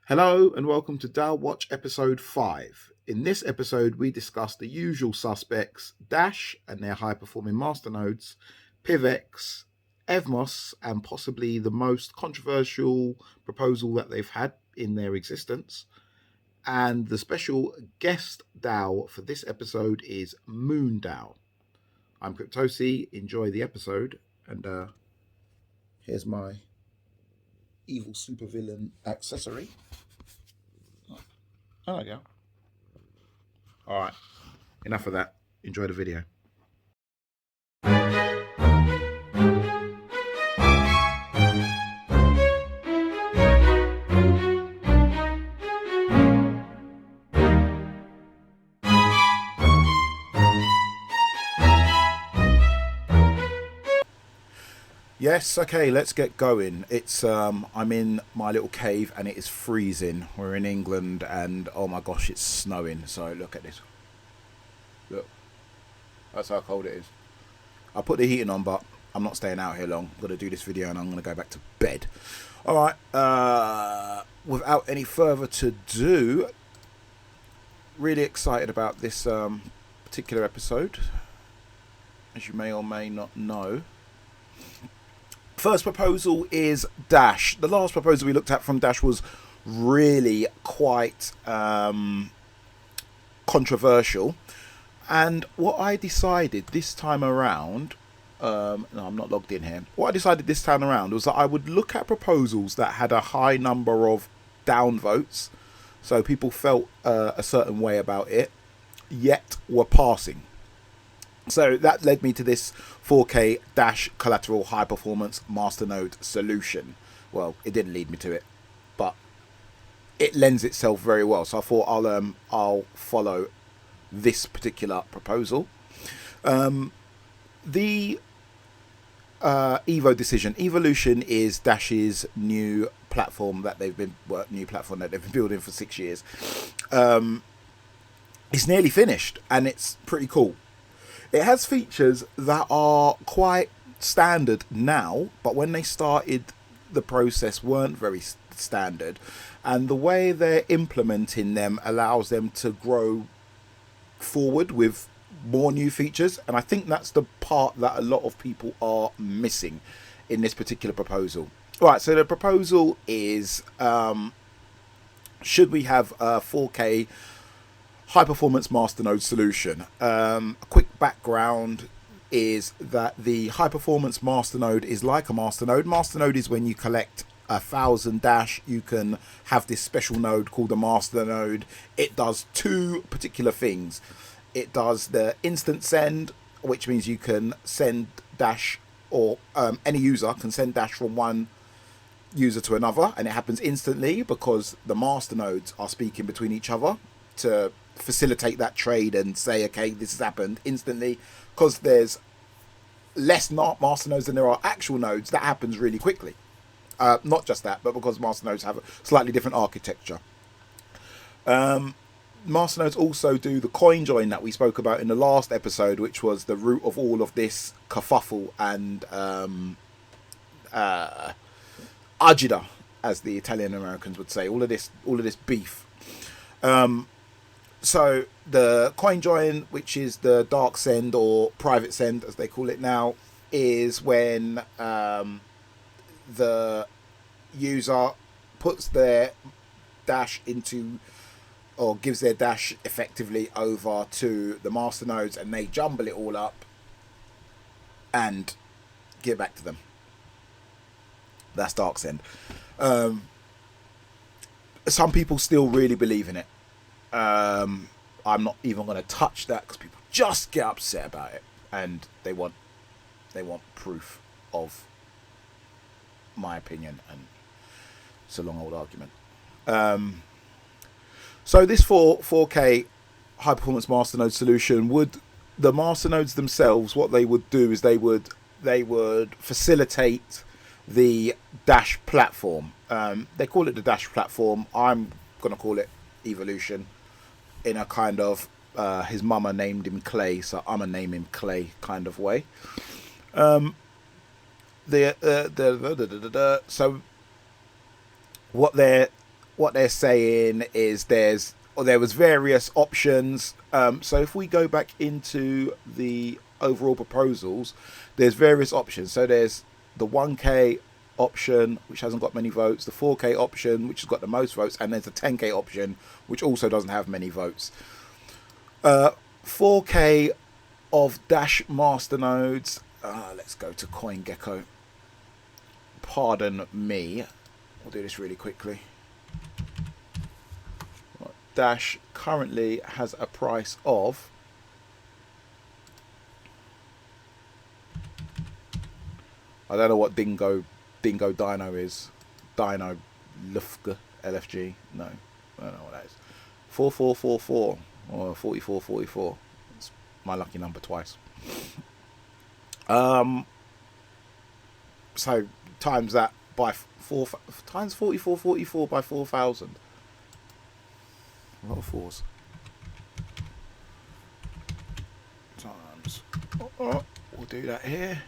Hello and welcome to DAO Watch episode 5. In this episode, we discuss the usual suspects, Dash and their high-performing masternodes, PIVX, Evmos, and possibly the most controversial proposal that they've had in their existence. And the special guest DAO for this episode is MoonDAO. I'm Cryptosi. Enjoy the episode. And here's my evil supervillain accessory. Oh, there we go. All right. Enough of that. Enjoy the video. Yes, okay, let's get going. It's I'm in my little cave and it is freezing. We're in England and oh my gosh, it's snowing. So look at this. Look. That's how cold it is. I put the heating on, but I'm not staying out here long. I'm gonna do this video and I'm gonna go back to bed. Alright, without any further to do, really excited about this particular episode. As you may or may not know. First proposal is Dash. The last proposal we looked at from Dash was really quite controversial. And what I decided this time around, no, I'm not logged in here. What I decided this time around was that I would look at proposals that had a high number of downvotes. So people felt a certain way about it, yet were passing. So that led me to this 4K Dash collateral high performance masternode solution. Well, it didn't lead me to it, but it lends itself very well. So I thought I'll follow this particular proposal. The Evo decision. Evolution is Dash's new platform that they've been building for 6 years. It's nearly finished and it's pretty cool. It has features that are quite standard now, but when they started the process weren't very standard. And the way they're implementing them allows them to grow forward with more new features. And I think that's the part that a lot of people are missing in this particular proposal. All right, so the proposal is, should we have a 4K high performance masternode solution? A quick background is that the high performance masternode is like a masternode. Masternode is when you collect 1,000 Dash, you can have this special node called a masternode. It does two particular things. It does the instant send, which means you can send Dash, or any user can send Dash from one user to another, and it happens instantly because the masternodes are speaking between each other to facilitate that trade and say, okay, this has happened instantly. Because there's less masternodes than there are actual nodes, that happens really quickly. Not just that, but because masternodes have a slightly different architecture. Masternodes also do the coin join that we spoke about in the last episode, which was the root of all of this kerfuffle and agita, as the Italian Americans would say. All of this beef. So the coin join, which is the dark send or private send as they call it now, is when the user puts their Dash into, or gives their Dash effectively over to the masternodes, and they jumble it all up and give it back to them. That's dark send. Some people still really believe in it. I'm not even going to touch that because people just get upset about it and they want proof of my opinion, and it's a long old argument. So this 4K high performance masternode solution would, the masternodes themselves, what they would do is they would facilitate the Dash platform. They call it the Dash platform. I'm going to call it Evolution, in a kind of his mama named him Clay, so I'm gonna name him Clay kind of way. So what what they're saying is there was various options. So if we go back into the overall proposals, there's various options. So there's the 1K option, which hasn't got many votes, the 4K option, which has got the most votes, and there's the 10K option, which also doesn't have many votes. 4K of Dash masternodes. Let's go to CoinGecko. Pardon me. We'll do this really quickly. Dash currently has a price of I don't know what Dingo Dino is. Dino Lufga LFG. No, I don't know what that is. 4444 or 4444. It's my lucky number twice. So times that by 4 times 4444 by 4,000. A lot of fours. Times. We'll do that here.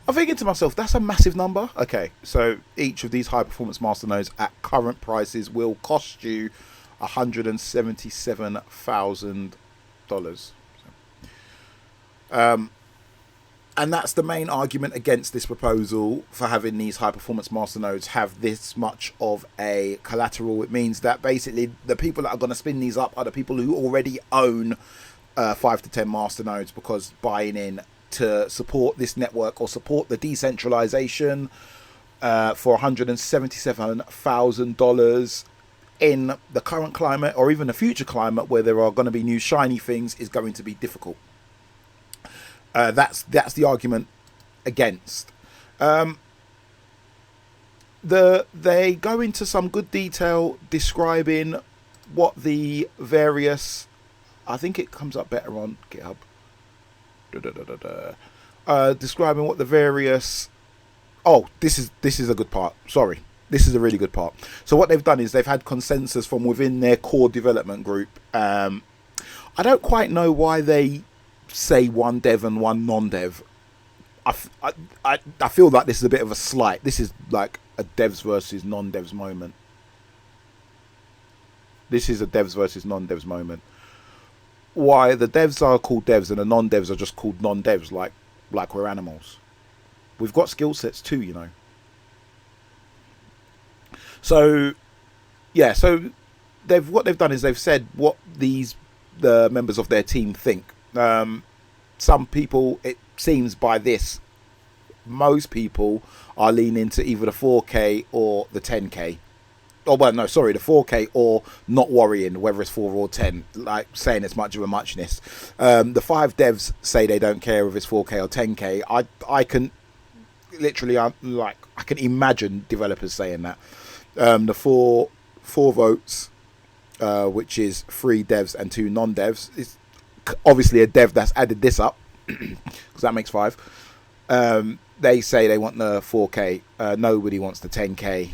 I'm thinking to myself, that's a massive number. Okay, so each of these high performance masternodes at current prices will cost you $177,000. And that's the main argument against this proposal for having these high performance masternodes have this much of a collateral. It means that basically the people that are going to spin these up are the people who already own 5 to 10 masternodes, because buying in to support this network or support the decentralization for $177,000 in the current climate or even the future climate where there are going to be new shiny things is going to be difficult. That's the argument against. They go into some good detail describing what the various, I think it comes up better on GitHub. Describing what the various, this is a good part. Sorry, this is a really good part. So what they've done is they've had consensus from within their core development group. I don't quite know why they say one dev and one non-dev. I feel like this is a bit of a slight. This is like a devs versus non-devs moment. This is a devs versus non-devs moment. Why the devs are called devs and the non-devs are just called non-devs, like we're animals. We've got skill sets too, you know. So yeah, so what they've done is they've said what the members of their team think. Some people, it seems by this, most people are leaning to either the 4K or the 10K. Oh, well, no, sorry, the 4K or not worrying whether it's 4 or 10, like saying it's much of a muchness. The 5 devs say they don't care if it's 4K or 10K. I can literally, I can imagine developers saying that. The four votes, which is 3 devs and 2 non-devs, is obviously a dev that's added this up, because that makes 5. They say they want the 4K. Nobody wants the 10K.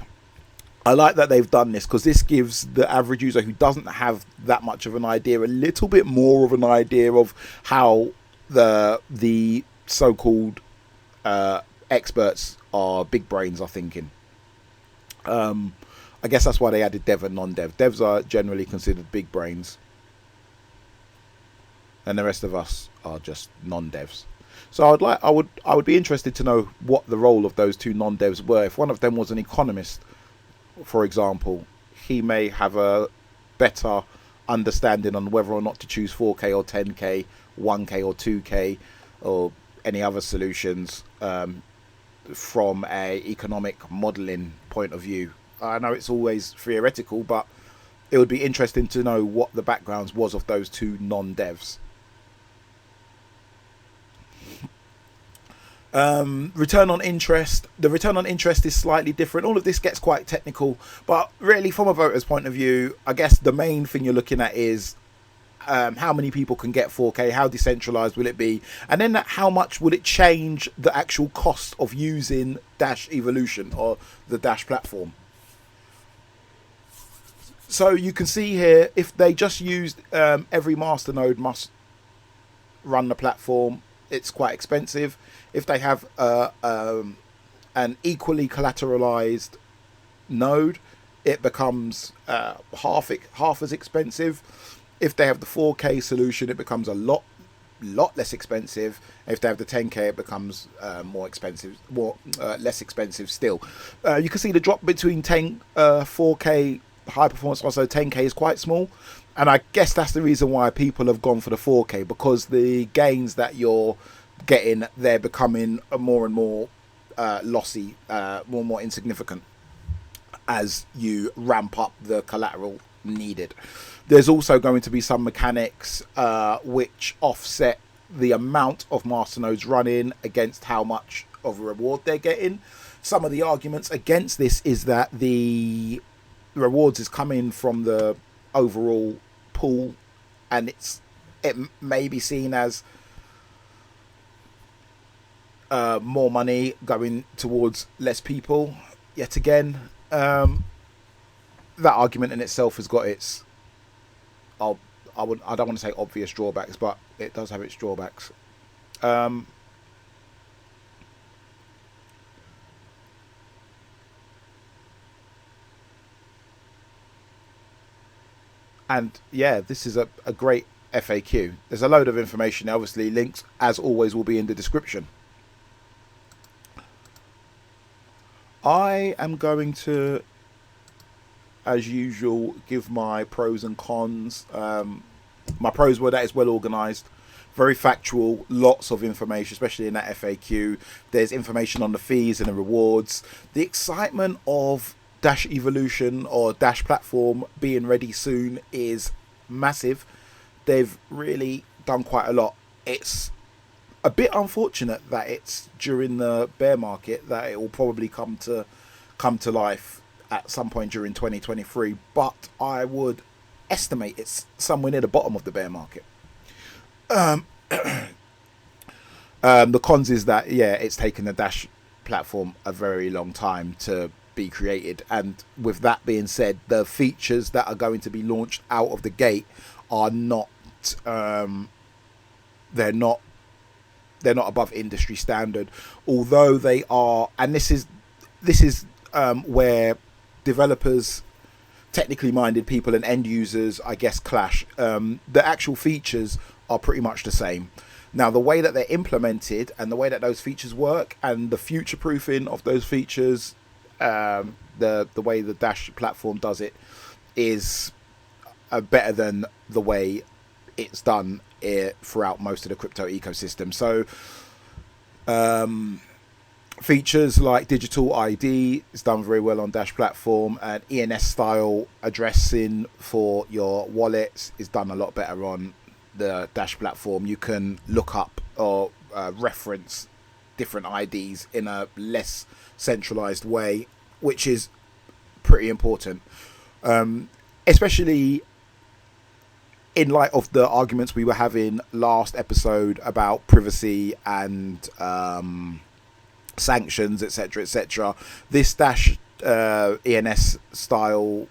I like that they've done this, because this gives the average user who doesn't have that much of an idea a little bit more of an idea of how the so-called experts are big brains are thinking. I guess that's why they added dev and non-dev. Devs are generally considered big brains, and the rest of us are just non-devs. So I would be interested to know what the role of those 2 non-devs were. If one of them was an economist, for example, he may have a better understanding on whether or not to choose 4K or 10K, 1K or 2K, or any other solutions from a economic modeling point of view. I know it's always theoretical, but it would be interesting to know what the backgrounds was of those 2 non-devs. Return on interest. The return on interest is slightly different. All of this gets quite technical, but really from a voter's point of view, I guess the main thing you're looking at is how many people can get 4K, how decentralized will it be, and then how much will it change the actual cost of using Dash Evolution or the Dash platform. So you can see here, if they just used every masternode must run the platform, it's quite expensive. If they have an equally collateralized node, it becomes half as expensive. If they have the 4K solution, it becomes a lot less expensive. If they have the 10K, it becomes more expensive, less expensive still. You can see the drop between 4K high performance, also 10K is quite small, and I guess that's the reason why people have gone for the 4K, because the gains that you're getting, they're becoming more and more lossy, more and more insignificant as you ramp up the collateral needed. There's also going to be some mechanics which offset the amount of masternodes running against how much of a reward they're getting. Some of the arguments against this is that the rewards is coming from the overall pool, and it may be seen as more money going towards less people. Yet again, that argument in itself has got its I don't want to say obvious drawbacks, but it does have its drawbacks. And yeah, this is a great FAQ. There's a load of information. Obviously, links, as always, will be in the description. I am going to, as usual, give my pros and cons. My pros were that it's well organized, very factual, lots of information, especially in that FAQ. There's information on the fees and the rewards. The excitement of Dash Evolution or Dash platform being ready soon is massive. They've really done quite a lot. It's a bit unfortunate that it's during the bear market that it will probably come to life at some point during 2023, but I would estimate it's somewhere near the bottom of the bear market. The cons is that, yeah, it's taken the Dash platform a very long time to be created, and with that being said, the features that are going to be launched out of the gate are not they're not above industry standard, although they are, and this is where developers, technically minded people, and end users, I guess, clash. The actual features are pretty much the same. Now, the way that they're implemented and the way that those features work and the future proofing of those features, the way the Dash platform does it is better than the way it's done throughout most of the crypto ecosystem. So features like digital ID is done very well on Dash platform, and ENS style addressing for your wallets is done a lot better on the Dash platform. You can look up or reference different IDs in a less centralized way, which is pretty important, especially in light of the arguments we were having last episode about privacy and sanctions, etc., etc. This Dash ENS style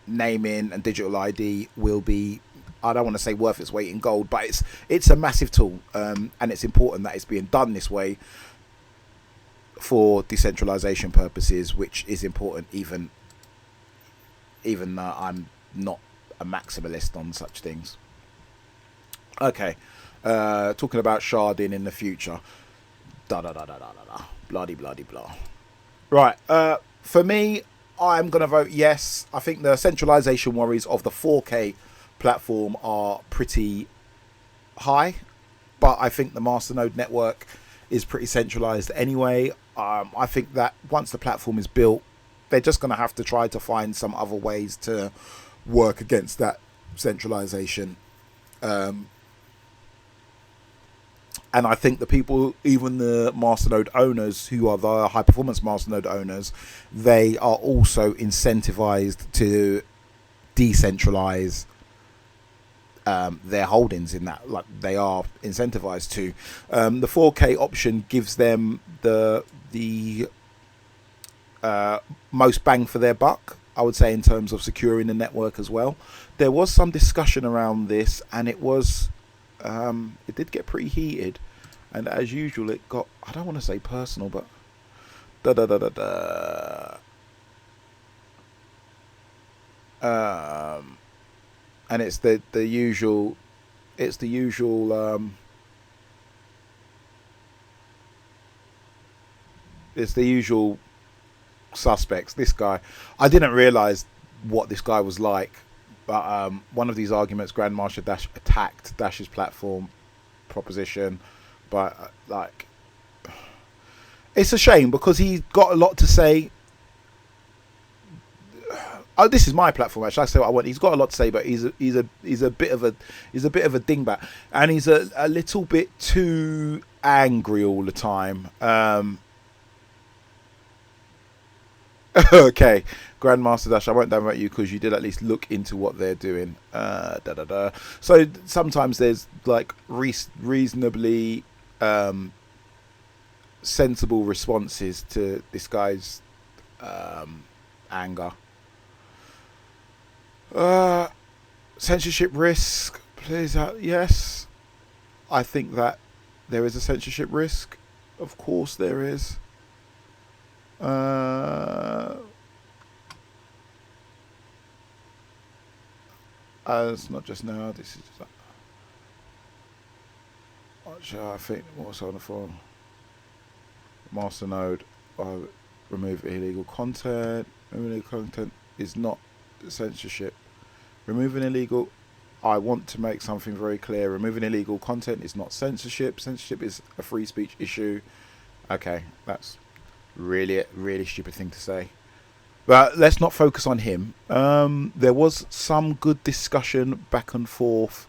naming and digital ID will be, I don't want to say worth its weight in gold, but it's a massive tool, and it's important that it's being done this way for decentralization purposes, which is important even though I'm not a maximalist on such things. Okay, talking about sharding in the future, bloody blah. Right, for me, I'm gonna vote yes. I think the centralization worries of the 4K platform are pretty high, but I think the masternode network is pretty centralized anyway. I think that once the platform is built, they're just going to have to try to find some other ways to work against that centralization. And I think the people, even the masternode owners who are the high performance masternode owners, they are also incentivized to decentralize their holdings in that, like they are incentivized to. The 4K option gives them the most bang for their buck, I would say, in terms of securing the network as well. There was some discussion around this, and it did get pretty heated. And as usual, it got, I don't want to say personal, but da da da da da. And it's the usual suspects. This guy, I didn't realize what this guy was like, but one of these arguments, Grandmaster Dash attacked Dash's platform proposition, but like, it's a shame because he's got a lot to say. Oh, this is my platform. Actually, I say what I want. He's got a lot to say, but he's a bit of a dingbat, and he's a little bit too angry all the time. Okay, Grandmaster Dash, I won't downvote you because you did at least look into what they're doing. So sometimes there's like reasonably sensible responses to this guy's anger. Censorship risk, please. Yes, I think that there is a censorship risk. Of course there is. It's not just now. This is just, I think what's on the phone. Masternode, remove illegal content. Removing illegal content is not censorship. Removing illegal, I want to make something very clear. Removing illegal content is not censorship. Censorship is a free speech issue. Okay, that's really a really stupid thing to say. But let's not focus on him. There was some good discussion back and forth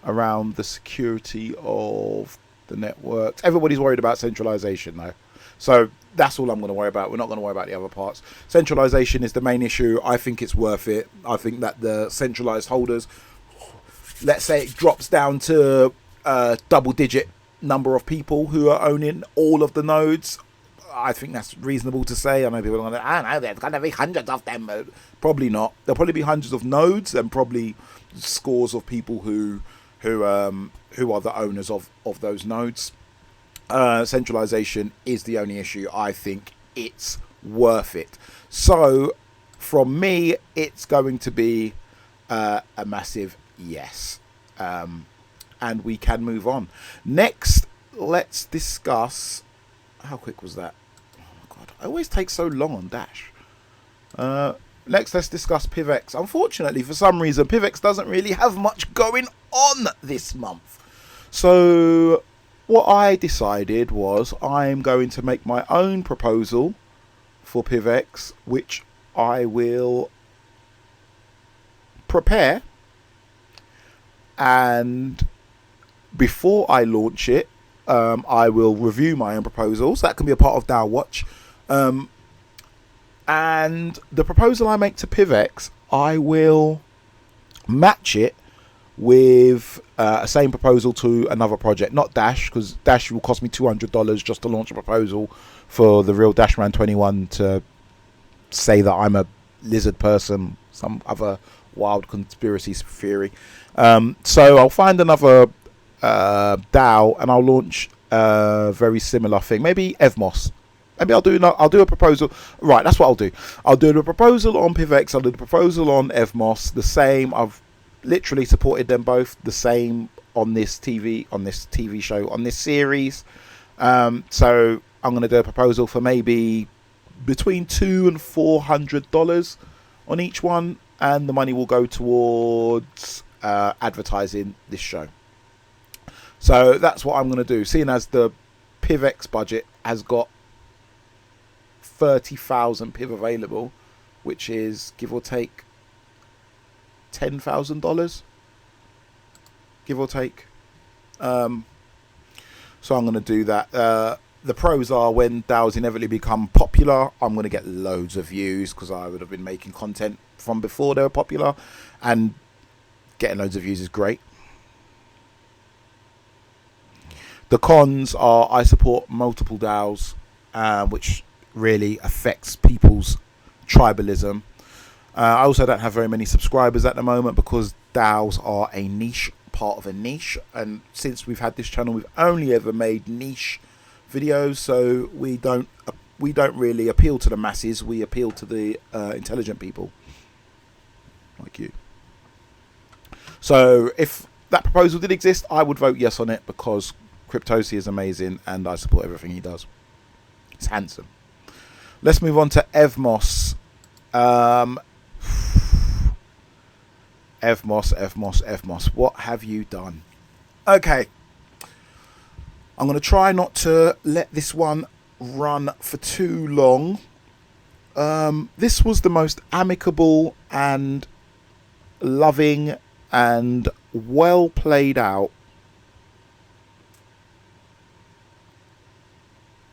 around the security of the networks. Everybody's worried about centralization though. So that's all I'm going to worry about. We're not going to worry about the other parts. Centralization is the main issue. I think it's worth it. I think that the centralized holders, let's say it drops down to a double-digit number of people who are owning all of the nodes. I think that's reasonable to say. I know people are going to, I don't know, there's going to be hundreds of them. Probably not. There'll probably be hundreds of nodes and probably scores of people who are the owners of those nodes. Centralization is the only issue. I think it's worth it. So from me, it's going to be a massive yes. And we can move on. Next, let's discuss... How quick was that? Oh my god, I always take so long on Dash. Next, let's discuss PIVX. Unfortunately, for some reason, PIVX doesn't really have much going on this month. So what I decided was I'm going to make my own proposal for PIVX, which I will prepare, and before I launch it, I will review my own proposals. That can be a part of DAO Watch. And the proposal I make to PIVX, I will match it with a same proposal to another project. Not Dash, because Dash will cost me $200 just to launch a proposal for the real Dashman 21 to say that I'm a lizard person, some other wild conspiracy theory. So I'll find another DAO and I'll launch a very similar thing. Maybe Evmos. Maybe I'll do a proposal. Right, that's what I'll do. I'll do the proposal on PIVX. I'll do the proposal on Evmos. The same. I've literally supported them both the same on this TV show, on this series. So I'm going to do a proposal for maybe between $200 and $400 on each one, and the money will go towards advertising this show. So that's what I'm going to do. Seeing as the PIVX budget has got 30,000 PIV available, which is give or take $10,000, give or take. So I'm going to do that. The pros are when DAOs inevitably become popular, I'm going to get loads of views because I would have been making content from before they were popular, and getting loads of views is great. The cons are I support multiple DAOs, which really affects people's tribalism. I also don't have very many subscribers at the moment because DAOs are a niche part of a niche, and since we've had this channel, we've only ever made niche videos, so we don't really appeal to the masses. We appeal to the intelligent people like you. So if that proposal did exist, I would vote yes on it because Cryptosi is amazing and I support everything he does. It's handsome. Let's move on to Evmos. Evmos, what have you done? Okay, I'm going to try not to let this one run for too long. This was the most amicable and loving and well played out.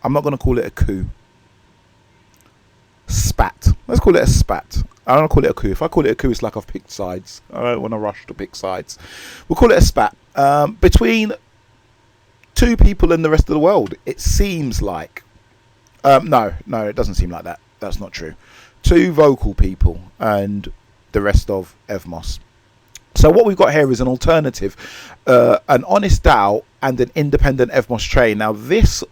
I'm not going to call it a coup. Spat. Let's call it a spat. I don't want to call it a coup. If I call it a coup, it's like I've picked sides. I don't want to rush to pick sides. We'll call it a spat. Between two people in the rest of the world, it seems like. No, it doesn't seem like that. That's not true. Two vocal people and the rest of Evmos. So what we've got here is an alternative, an honest DAO and an independent Evmos chain. Now this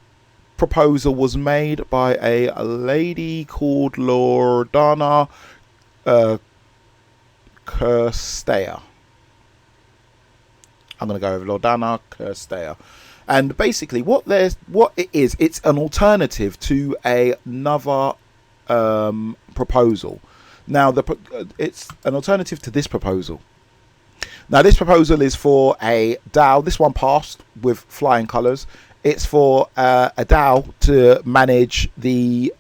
proposal was made by a lady called Loredana Kirstea. I'm going to go over Loredana Kirstea. And basically what it is, it's an alternative to another proposal. Now it's an alternative to this proposal. Now this proposal is for a DAO. This one passed with flying colours. It's for a DAO to manage the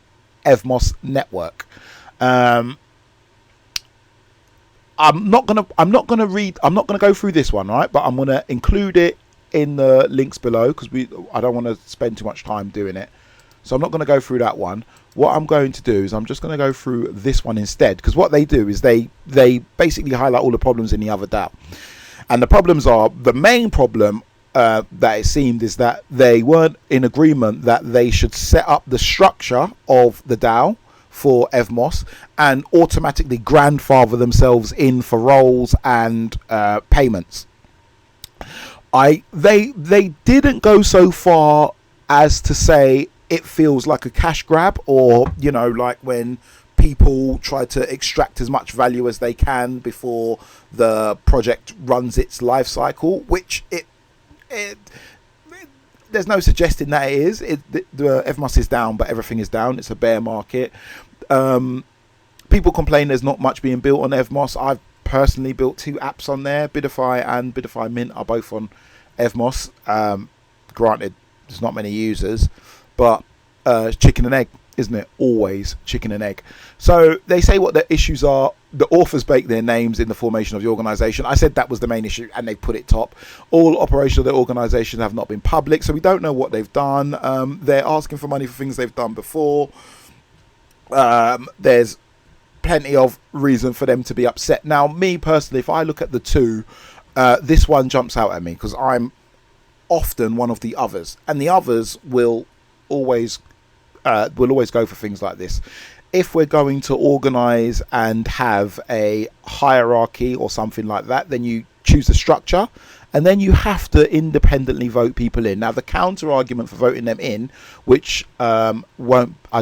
Evmos network. I'm not gonna go through this one, right? But I'm gonna include it in the links below because I don't want to spend too much time doing it. So I'm not going to go through that one. What I'm going to do is I'm just going to go through this one instead, because what they do is they basically highlight all the problems in the other DAO. And the problems are, the main problem that it seemed is that they weren't in agreement that they should set up the structure of the DAO for Evmos and automatically grandfather themselves in for roles and payments. They didn't go so far as to say it feels like a cash grab, or like when people try to extract as much value as they can before the project runs its life cycle, which it there's no suggesting that it is. The Evmos is down, but everything is down. It's a bear market. People complain there's not much being built on Evmos. I've personally built 2 apps on there. Bidify and Bidify Mint are both on Evmos. Granted, there's not many users, but chicken and egg, isn't it? Always chicken and egg. So they say what the issues are. The authors bake their names in the formation of the organization. I said that was the main issue, and they put it top. All operations of the organization have not been public, so we don't know what they've done. They're asking for money for things they've done before. There's plenty of reason for them to be upset. Now, me personally, if I look at the two, this one jumps out at me because I'm often one of the others, and the others will always go for things like this. If we're going to organize and have a hierarchy or something like that, then you choose a structure and then you have to independently vote people in. Now the counter argument for voting them in, which I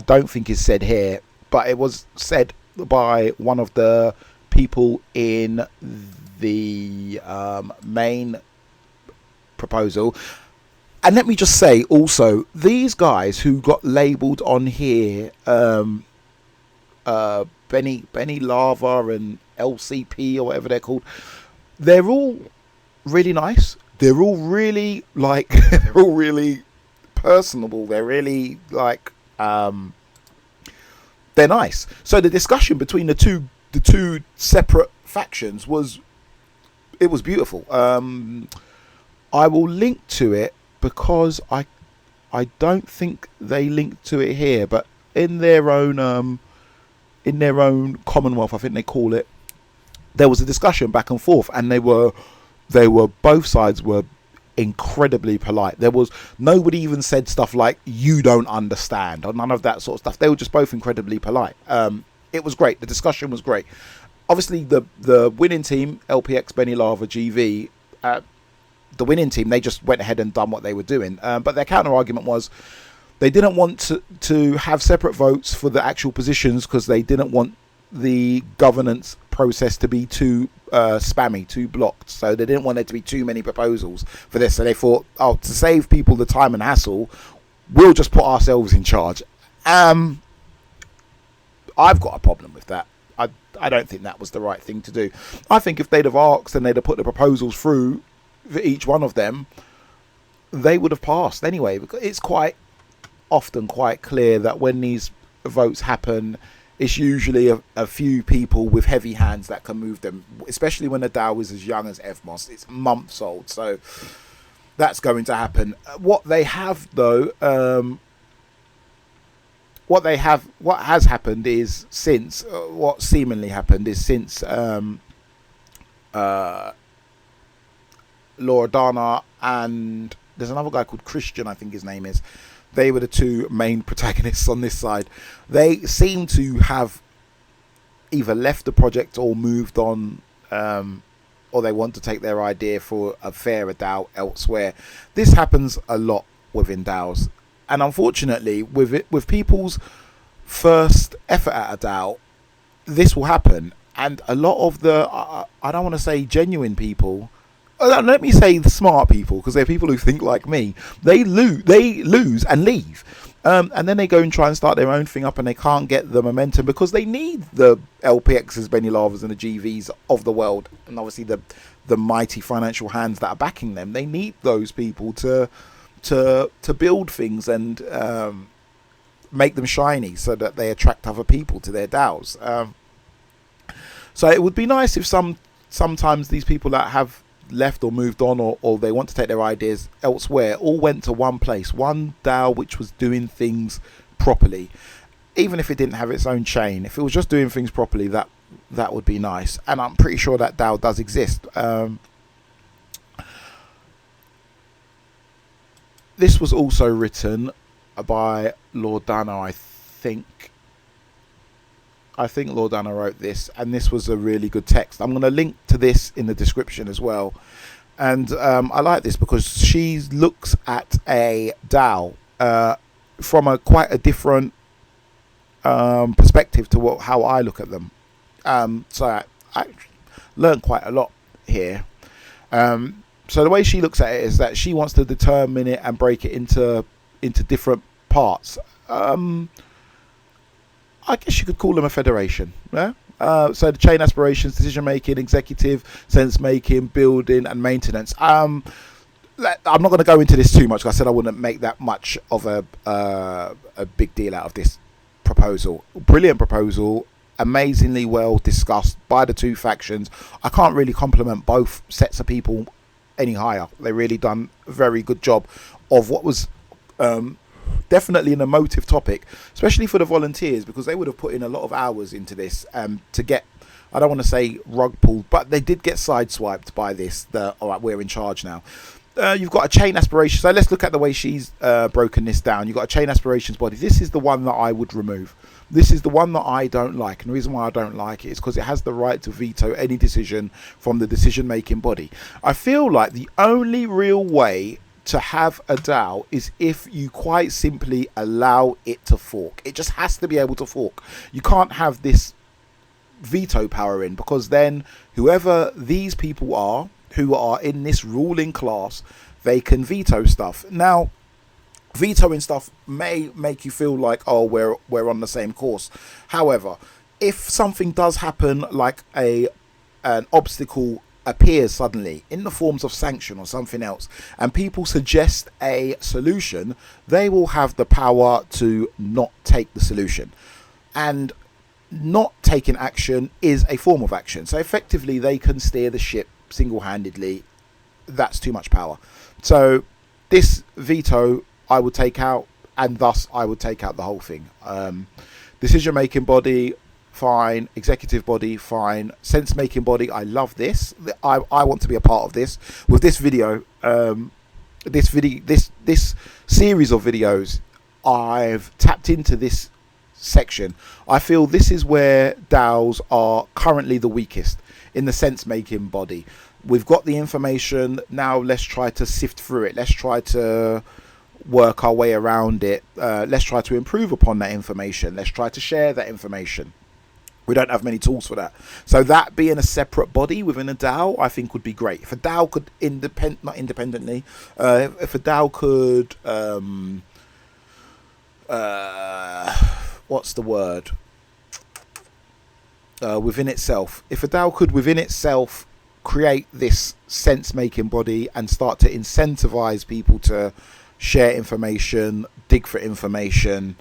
don't think is said here, but it was said by one of the people in the main proposal. And let me just say also, these guys who got labelled on here, Benny Lava and LCP or whatever they're called, they're all really nice. They're all really they're all really personable. They're really they're nice. So the discussion between the two separate factions was beautiful. I will link to it because I don't think they linked to it here, but in their own Commonwealth, I think they call it, there was a discussion back and forth, and they were both sides were incredibly polite. There was nobody even said stuff like "you don't understand" or none of that sort of stuff. They were just both incredibly polite. it was great. The discussion was great. Obviously, the winning team, LPX, Benny Lava, GV, the winning team, they just went ahead and done what they were doing. But their counter argument was they didn't want to have separate votes for the actual positions because they didn't want the governance process to be too spammy, too blocked. So they didn't want there to be too many proposals for this. So they thought, oh, to save people the time and hassle, we'll just put ourselves in charge. I've got a problem with that. I don't think that was the right thing to do. I think if they'd have asked and they'd have put the proposals through for each one of them, they would have passed anyway. Because it's quite often quite clear that when these votes happen, it's usually a few people with heavy hands that can move them, especially when the DAO is as young as Evmos. It's months old, so that's going to happen. What they have, though, what has happened is since what seemingly happened is since Loredana and there's another guy called Christian, I think his name is. They were the two main protagonists on this side. They seem to have either left the project or moved on, or they want to take their idea for a fairer DAO elsewhere. This happens a lot within DAOs. And unfortunately, with people's first effort at a DAO, this will happen. And a lot of the, I don't want to say genuine people, let me say the smart people, because they're people who think like me. They lose and leave. And then they go and try and start their own thing up and they can't get the momentum because they need the LPXs, Benny Lavas and the GVs of the world. And obviously the mighty financial hands that are backing them. They need those people to build things and make them shiny so that they attract other people to their DAOs. So it would be nice if sometimes these people that have left or moved on or they want to take their ideas elsewhere all went to one place, one DAO which was doing things properly. Even if it didn't have its own chain, if it was just doing things properly, that would be nice. And I'm pretty sure that DAO does exist. This was also written by Loredana, I think. I think Loredana wrote this, and this was a really good text. I'm going to link to this in the description as well. And I like this because she looks at a DAO from quite a different perspective to how I look at them. So I learned quite a lot here. So the way she looks at it is that she wants to determine it and break it into different parts. I guess you could call them a federation. Yeah. So the chain aspirations, decision making, executive, sense making, building, and maintenance. I'm not going to go into this too much. Like I said I wouldn't make that much of a big deal out of this proposal. Brilliant proposal. Amazingly well discussed by the two factions. I can't really compliment both sets of people any higher. They really done a very good job of what was definitely an emotive topic, especially for the volunteers, because they would have put in a lot of hours into this to get, I don't want to say rug pulled, but they did get sideswiped by this. All right, we're in charge now. You've got a chain aspiration. So let's look at the way she's broken this down. You've got a chain aspirations body. This is the one that I would remove. This is the one that I don't like. And the reason why I don't like it is because it has the right to veto any decision from the decision-making body. I feel like the only real way to have a DAO is if you quite simply allow it to fork. It just has to be able to fork. You can't have this veto power in, because then whoever these people are who are in this ruling class, they can veto stuff. Now, vetoing stuff may make you feel like, oh, we're on the same course. However, if something does happen, like an obstacle appears suddenly in the forms of sanction or something else, and people suggest a solution, they will have the power to not take the solution. And not taking action is a form of action. So effectively, they can steer the ship single-handedly. That's too much power. So this veto I would take out, and thus I would take out the whole thing. Decision-making body, fine. Executive body, fine. Sense-making body, I love this. I want to be a part of this. With this video, this series of videos, I've tapped into this section. I feel this is where DAOs are currently the weakest in the sense-making body. We've got the information, now let's try to sift through it. Let's try to work our way around it. Let's try to improve upon that information. Let's try to share that information. We don't have many tools for that. So that being a separate body within a DAO, I think would be great. If a DAO could if a DAO could, what's the word? Within itself. If a DAO could within itself create this sense-making body and start to incentivize people to share information, dig for information,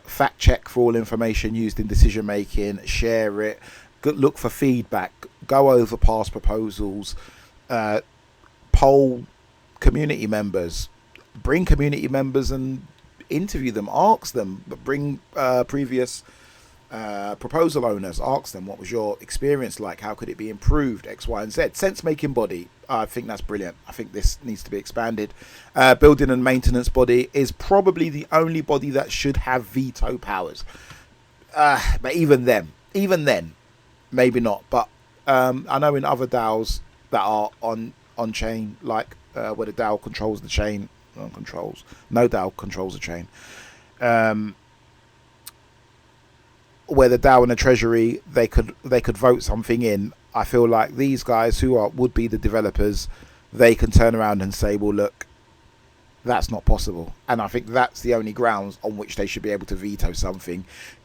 fact check for all information used in decision making, share it, look for feedback, go over past proposals, poll community members, bring community members and interview them, ask them, bring previous proposal owners, ask them what was your experience like, how could it be improved, X, Y and Z. Sense making body, I think that's brilliant. I think this needs to be expanded. Building and maintenance body is probably the only body that should have veto powers, but even then maybe not. But I know in other DAOs that are on chain, like where the DAO controls the chain, no DAO controls the chain, where the DAO and the treasury, they could vote something in. I feel like these guys who would be the developers, they can turn around and say, well, look, that's not possible. And I think that's the only grounds on which they should be able to veto something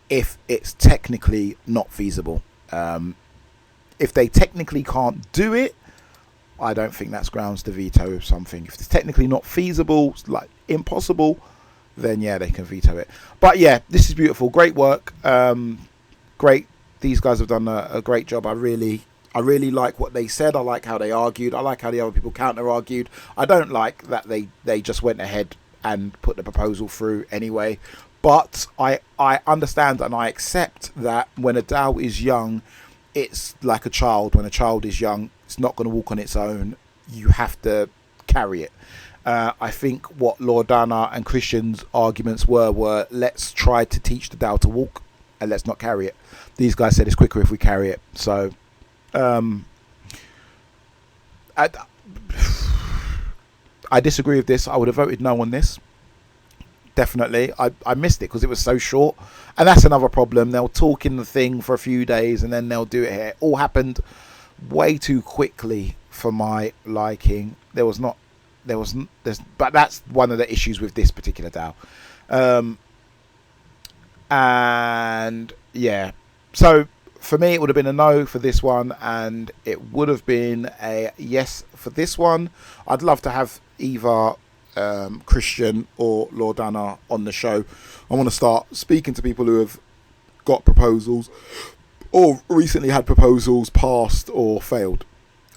if it's technically not feasible. If they technically can't do it, I don't think that's grounds to veto something. If it's technically not feasible, like impossible, then yeah, they can veto it. But yeah, this is beautiful. Great work. Great. These guys have done a great job. I really like what they said. I like how they argued. I like how the other people counter argued. I don't like that they just went ahead and put the proposal through anyway. But I understand and I accept that when a DAO is young, it's like a child. When a child is young, it's not going to walk on its own. You have to carry it. I think what Loredana and Christian's arguments were let's try to teach the DAO to walk and let's not carry it. These guys said it's quicker if we carry it. So I disagree with this. I would have voted no on this. Definitely. I missed it because it was so short. And that's another problem. They'll talk in the thing for a few days and then they'll do it here. It all happened way too quickly for my liking. But that's one of the issues with this particular DAO. And yeah, so for me it would have been a no for this one, and it would have been a yes for this one. I'd love to have either Christian or Loredana on the show. I want to start speaking to people who have got proposals or recently had proposals passed or failed.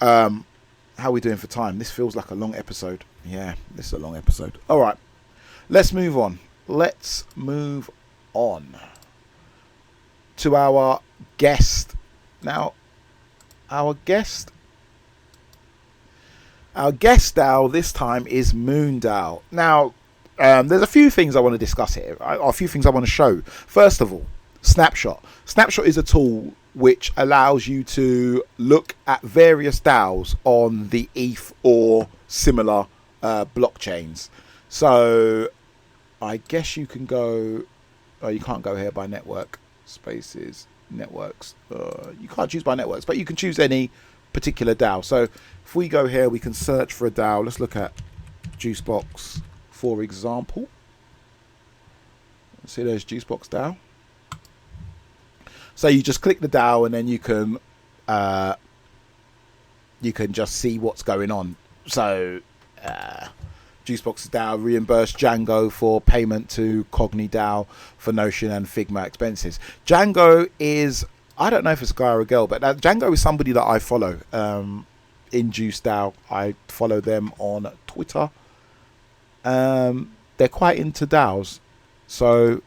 How are we doing for time? This feels like a long episode. Yeah, this is a long episode. All right, let's move on. Let's move on to our guest. Now, our guest DAO this time is MoonDAO. Now, there's a few things I want to discuss here, or a few things I want to show. First of all, Snapshot. Snapshot is a tool which allows you to look at various DAOs on the ETH or similar blockchains. So I guess you can go, you can't go here by network, spaces, networks. You can't choose by networks, but you can choose any particular DAO. So if we go here, we can search for a DAO. Let's look at Juicebox, for example. See, there's Juicebox DAO. So you just click the DAO and then you can just see what's going on. So Juicebox DAO reimbursed Django for payment to Cogni DAO for Notion and Figma expenses. Django is, I don't know if it's a guy or a girl, but Django is somebody that I follow in Juice DAO. I follow them on Twitter. They're quite into DAOs. So,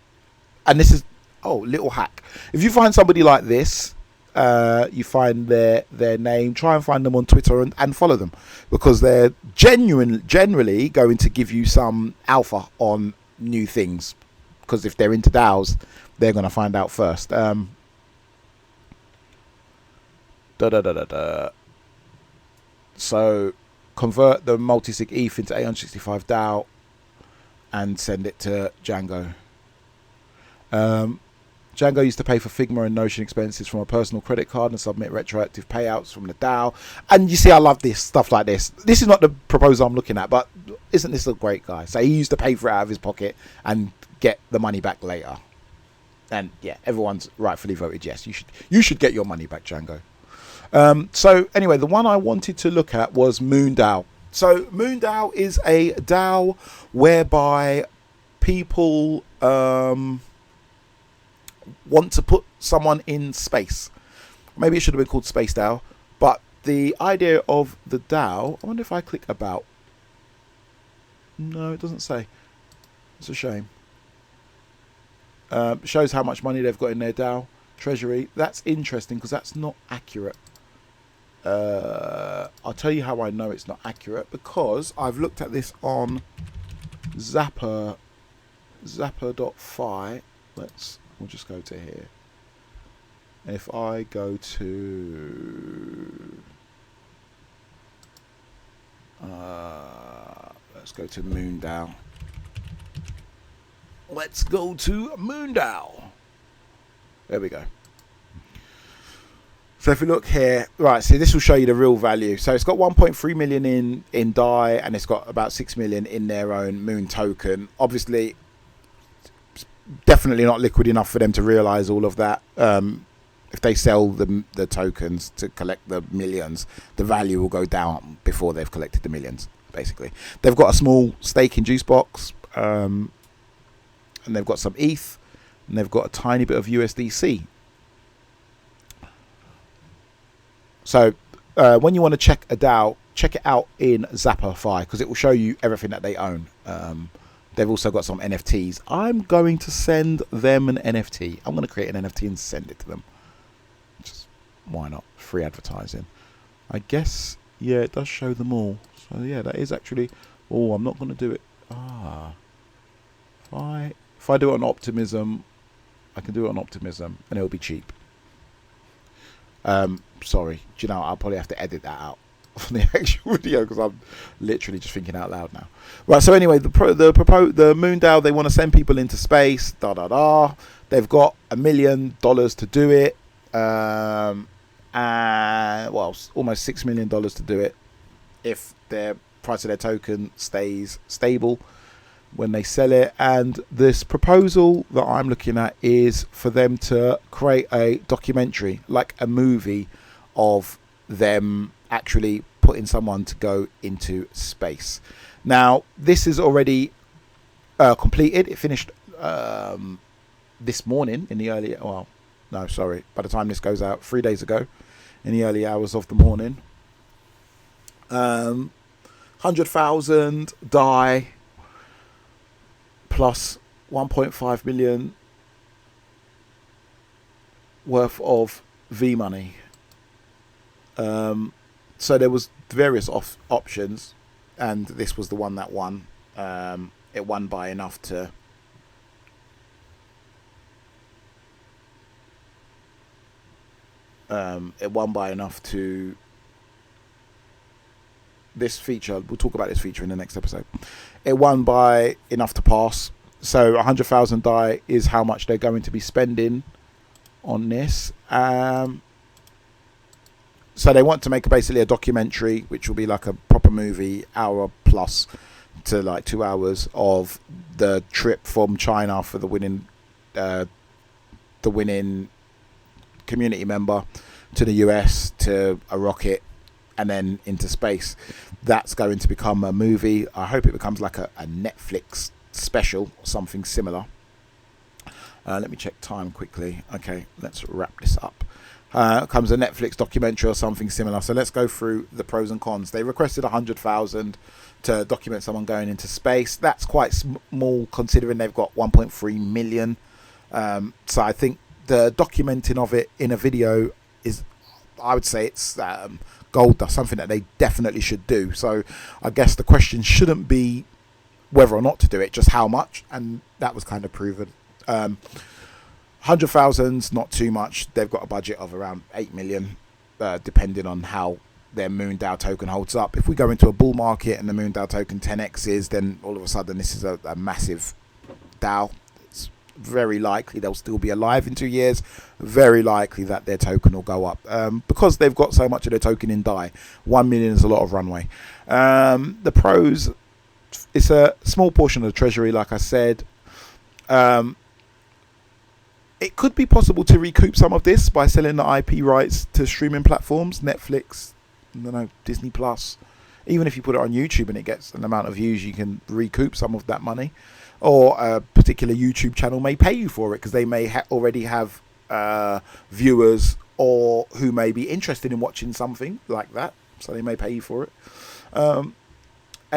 and this is, little hack. If you find somebody like this, you find their name, try and find them on Twitter and follow them, because they're generally going to give you some alpha on new things, because if they're into DAOs, they're going to find out first. So convert the multi-sig ETH into 865 DAO and send it to Django. Django used to pay for Figma and Notion expenses from a personal credit card and submit retroactive payouts from the DAO. And you see, I love this stuff like this. This is not the proposal I'm looking at, but isn't this a great guy? So he used to pay for it out of his pocket and get the money back later. And yeah, everyone's rightfully voted yes. You should get your money back, Django. So anyway, the one I wanted to look at was MoonDAO. So MoonDAO is a DAO whereby people want to put someone in space. Maybe it should have been called Space DAO, but the idea of the DAO, I wonder if I click about. No, it doesn't say. It's a shame. Shows how much money they've got in their DAO treasury. That's interesting because that's not accurate. I'll tell you how I know it's not accurate, because I've looked at this on Zapper.fi. We'll just go to here. If I go to let's go to MoonDAO. Let's go to MoonDAO. There we go. So if you look here, right, see, this will show you the real value. So it's got 1.3 million in DAI, and it's got about 6 million in their own Moon token. Obviously, definitely not liquid enough for them to realize all of that. If they sell the tokens to collect the millions, the value will go down before they've collected the millions, basically. They've got a small stake in Juicebox, and they've got some ETH, and they've got a tiny bit of USDC. So when you want to check a DAO, check it out in Zapper.fi, because it will show you everything that they own. They've also got some NFTs. I'm going to send them an NFT. I'm going to create an NFT and send it to them. Just why not? Free advertising. I guess, yeah, it does show them all. So yeah, that is actually. Oh, I'm not going to do it. If I do it on Optimism, I can do it on Optimism, and it'll be cheap. Sorry, do you know, I'll probably have to edit that out from the actual video, because I'm literally just thinking out loud now. Right, so anyway, the MoonDAO, they want to send people into space. They've got $1 million to do it, and well, almost $6 million to do it if their price of their token stays stable when they sell it. And this proposal that I'm looking at is for them to create a documentary, like a movie, of them actually putting someone to go into space. Now, this is already completed. It finished this morning in the early, well, no, sorry, by the time this goes out, 3 days ago, in the early hours of the morning. 100,000 DAI plus 1.5 million worth of V money. So there was various options, and this was the one that won. It won by enough to this feature. We'll talk about this feature in the next episode. It won by enough to pass. So 100,000 DAI is how much they're going to be spending on this. So they want to make basically a documentary, which will be like a proper movie, hour plus to like 2 hours, of the trip from China for the winning community member to the US, to a rocket, and then into space. That's going to become a movie. I hope it becomes like a Netflix special or something similar. Let me check time quickly. Okay, let's wrap this up. Comes a Netflix documentary or something similar. So let's go through the pros and cons. They requested 100,000 to document someone going into space. That's quite small considering they've got 1.3 million. So I think the documenting of it in a video is, I would say it's gold dust, something that they definitely should do. So I guess the question shouldn't be whether or not to do it, just how much, and that was kind of proven. 100,000's not too much. They've got a budget of around 8 million, depending on how their MoonDAO token holds up. If we go into a bull market and the MoonDAO token 10x's, then all of a sudden this is a massive DAO. It's very likely they'll still be alive in 2 years. Very likely that their token will go up because they've got so much of their token in DAI. 1 million is a lot of runway. The pros, it's a small portion of the treasury, like I said. It could be possible to recoup some of this by selling the IP rights to streaming platforms, Netflix, I don't know, Disney Plus. Even if you put it on YouTube and it gets an amount of views, you can recoup some of that money. Or a particular YouTube channel may pay you for it because they may already have viewers or who may be interested in watching something like that. So they may pay you for it. And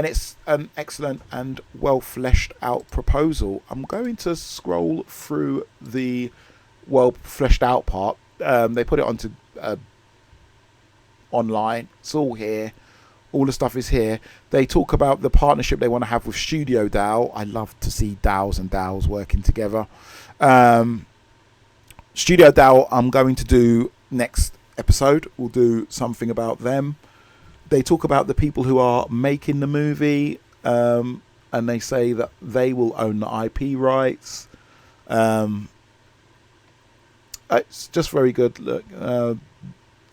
it's an excellent and well fleshed out proposal. I'm going to scroll through the well fleshed out part. They put it onto online. It's all here. All the stuff is here. They talk about the partnership they want to have with Studio DAO. I love to see DAOs and DAOs working together. Studio DAO, I'm going to do next episode. We'll do something about them. They talk about the people who are making the movie, and they say that they will own the IP rights. It's just very good. Look, the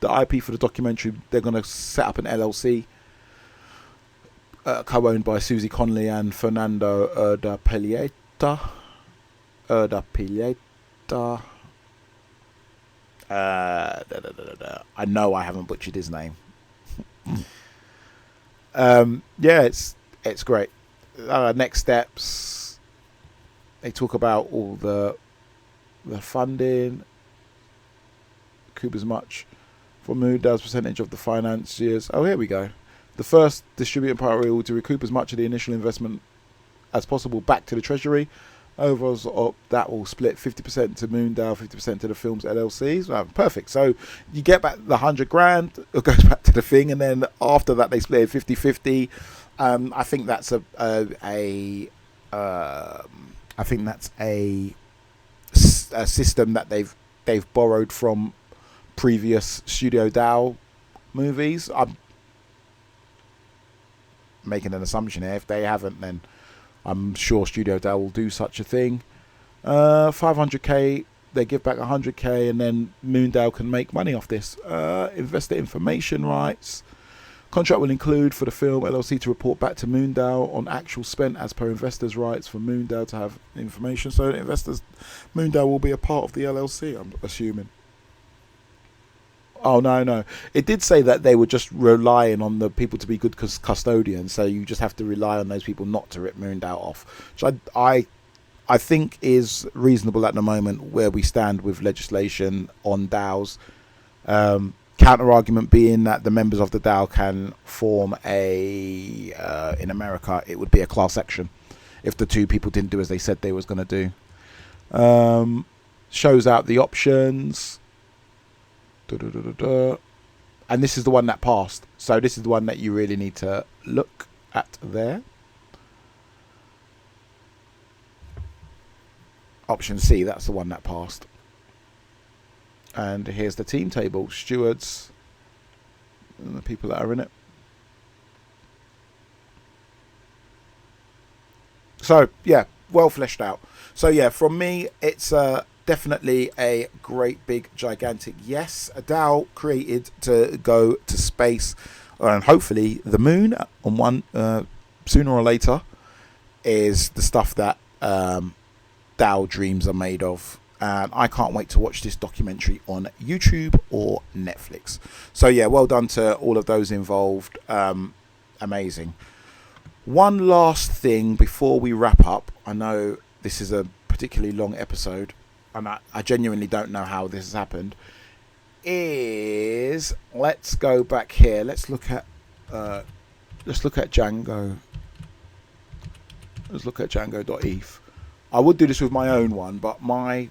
IP for the documentary, they're going to set up an LLC, co-owned by Susie Conley and Fernando Urdapilleta. I know I haven't butchered his name. Yeah, it's great. Next steps, they talk about all the funding, recoup as much from MoonDAO's percentage of the financiers. Oh, here we go. The first distributing priority will to recoup as much of the initial investment as possible back to the treasury. Overall, that will split 50% to MoonDAO, 50% to the film's LLCs. Perfect. So you get back the 100 grand, it goes back to the thing, and then after that they split it 50-50. I think that's a system that they've borrowed from previous Studio DAO movies. I'm making an assumption here. If they haven't, then I'm sure Studio DAO will do such a thing. 500k, they give back 100k, and then MoonDAO can make money off this. Investor information rights. Contract will include for the film LLC to report back to MoonDAO on actual spent as per investors' rights for MoonDAO to have information. So investors, MoonDAO will be a part of the LLC, I'm assuming. Oh, no. It did say that they were just relying on the people to be good custodians, so you just have to rely on those people not to rip MoonDAO off, which I think is reasonable at the moment where we stand with legislation on DAOs. Counter-argument being that the members of the DAO can form in America, it would be a class action if the two people didn't do as they said they was going to do. Shows out the options. And this is the one that passed, so this is the one that you really need to look at there. Option C, that's the one that passed. And here's the team table, stewards and the people that are in it. So yeah, well fleshed out. So yeah, from me, it's definitely a great big gigantic yes. A DAO created to go to space and hopefully the moon on one sooner or later is the stuff that DAO dreams are made of. And I can't wait to watch this documentary on YouTube or Netflix. So yeah, well done to all of those involved. Amazing. One last thing before we wrap up. I know this is a particularly long episode, and I genuinely don't know how this has happened. Let's go back here. Let's look at Django. Let's look at Django.eth. I would do this with my own one, but my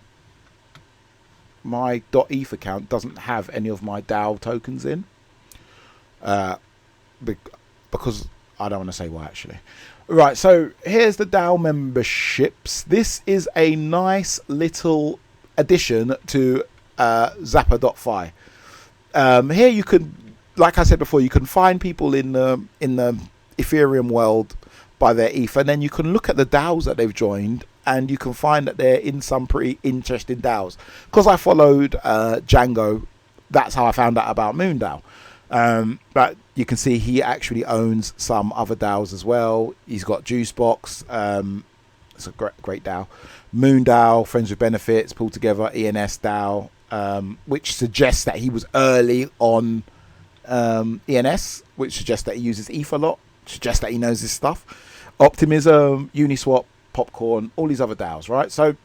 .eth account doesn't have any of my DAO tokens in. Because I don't want to say why actually. Right, so here's the DAO memberships. This is a nice little addition to Zapper.fi. Here you can, like I said before, you can find people in the Ethereum world by their ETH, and then you can look at the DAOs that they've joined, and you can find that they're in some pretty interesting DAOs. Because I followed Django, that's how I found out about MoonDAO. But you can see he actually owns some other DAOs as well. He's got Juicebox, it's a great DAO. MoonDAO, Friends with Benefits, pulled together ENS DAO, which suggests that he was early on ENS, which suggests that he uses ETH a lot, suggests that he knows his stuff. Optimism, Uniswap, Popcorn, all these other DAOs, right? So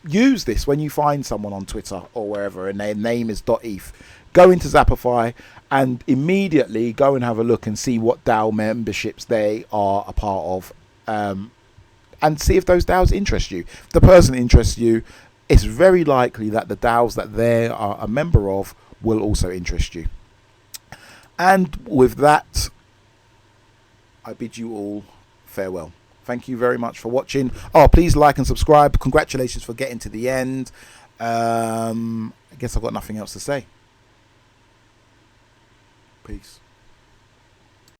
use this when you find someone on Twitter or wherever and their name is .eth. Go into Zapper.fi and immediately go and have a look and see what DAO memberships they are a part of, and see if those DAOs interest you. If the person interests you, it's very likely that the DAOs that they are a member of will also interest you. And with that, I bid you all farewell. Thank you very much for watching. Oh, please like and subscribe. Congratulations for getting to the end. I guess I've got nothing else to say. Peace.